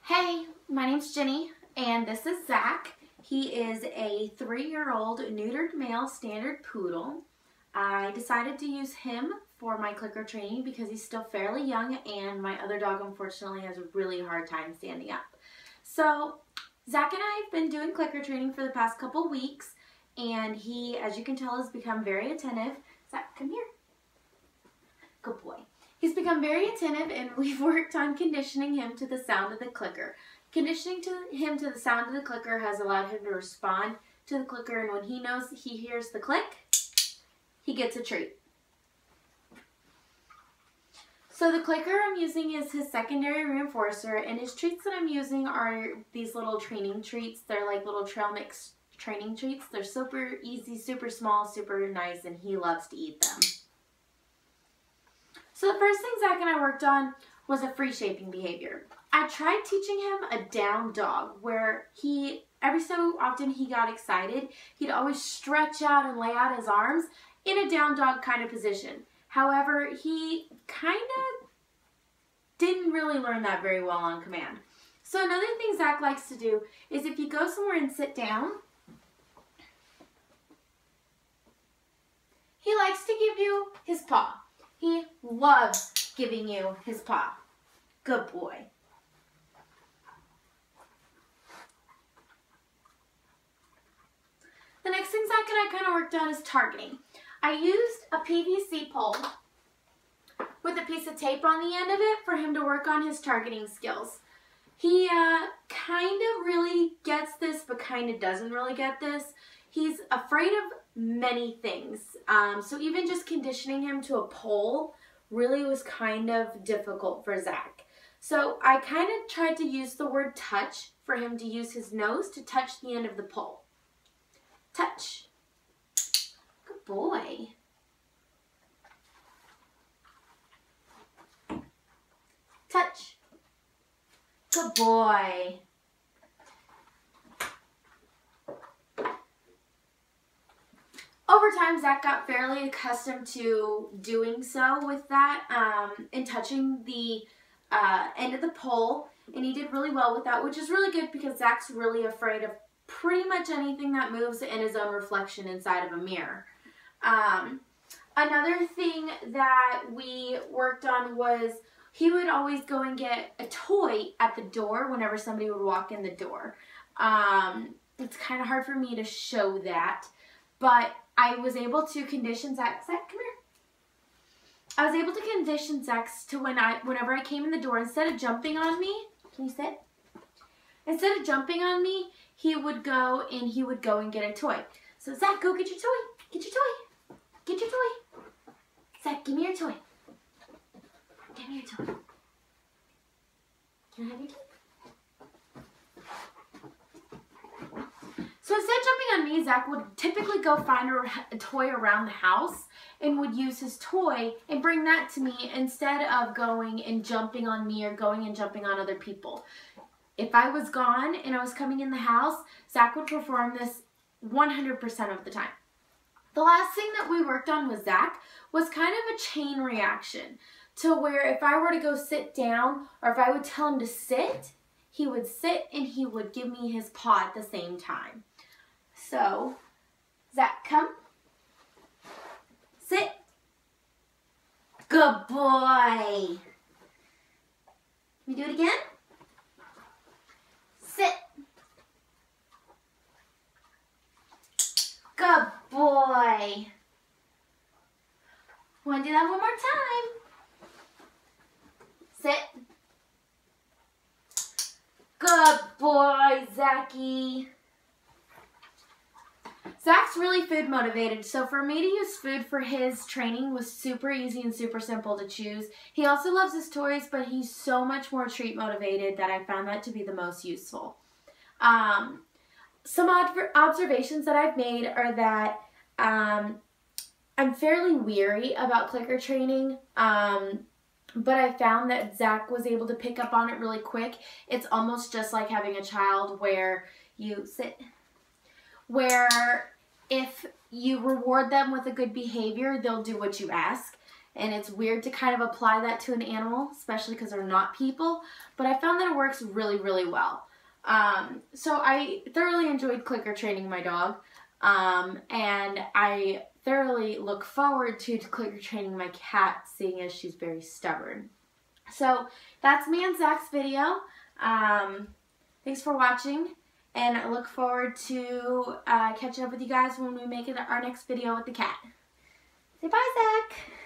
Hey, my name's Jenny, and this is Zach. He is a 3-year-old neutered male standard poodle. I decided to use him for my clicker training because he's still fairly young and my other dog unfortunately has a really hard time standing up. So Zach and I have been doing clicker training for the past couple weeks, and he, as you can tell, has become very attentive. Zach, come here. Good boy. He's become very attentive, and we've worked on conditioning him to the sound of the clicker. Conditioning him to the sound of the clicker has allowed him to respond to the clicker, and when he knows he hears the click, he gets a treat. So the clicker I'm using is his secondary reinforcer, and his treats that I'm using are these little training treats. They're like little trail mix training treats. They're super easy, super small, super nice, and he loves to eat them. So the first thing Zach and I worked on was a free shaping behavior. I tried teaching him a down dog where every so often he got excited. He'd always stretch out and lay out his arms in a down dog kind of position. However, he kind of didn't really learn that very well on command. So another thing Zach likes to do is if you go somewhere and sit down, he likes to give you his paw. He loves giving you his paw. Good boy. The next thing Zach and I kind of worked on is targeting. I used a PVC pole with a piece of tape on the end of it for him to work on his targeting skills. He kind of really gets this, but kind of doesn't really get this. He's afraid of many things. So even just conditioning him to a pole really was kind of difficult for Zach. So I kind of tried to use the word touch for him to use his nose to touch the end of the pole. Touch. Good boy. Touch. Good boy. Over time, Zach got fairly accustomed to doing so with that and touching the end of the pole, and he did really well with that, which is really good because Zach's really afraid of pretty much anything that moves in his own reflection inside of a mirror. Another thing that we worked on was he would always go and get a toy at the door whenever somebody would walk in the door. It's kind of hard for me to show that, but I was able to condition Zach, come here. I was able to condition Zach to whenever I came in the door, instead of jumping on me, can you sit? Instead of jumping on me, he would go and get a toy. So Zach, go get your toy. Get your toy. Get your toy. Zach, give me your toy. Give me your toy. Can I have your toy? So instead of jumping on me, Zach would typically go find a toy around the house and would use his toy and bring that to me instead of going and jumping on me or going and jumping on other people. If I was gone and I was coming in the house, Zach would perform this 100% of the time. The last thing that we worked on with Zach was kind of a chain reaction to where if I were to go sit down or if I would tell him to sit, he would sit and he would give me his paw at the same time. So, Zach, come. Sit. Good boy. Can we do it again? Sit. Good boy. Want to do that one more time? Sit. Good boy, Zachy. Zach's really food motivated, so for me to use food for his training was super easy and super simple to choose. He also loves his toys, but he's so much more treat motivated that I found that to be the most useful. Some observations that I've made are that I'm fairly weary about clicker training, but I found that Zach was able to pick up on it really quick. It's almost just like having a child where you sit, where if you reward them with a good behavior, they'll do what you ask. and it's weird to kind of apply that to an animal, especially because they're not people, but I found that it works really, really well. So I thoroughly enjoyed clicker training my dog, and I thoroughly look forward to clicker training my cat, seeing as she's very stubborn. So that's me and Zach's video. Thanks for watching, and I look forward to catching up with you guys when we make it our next video with the cat. Say bye, Zach!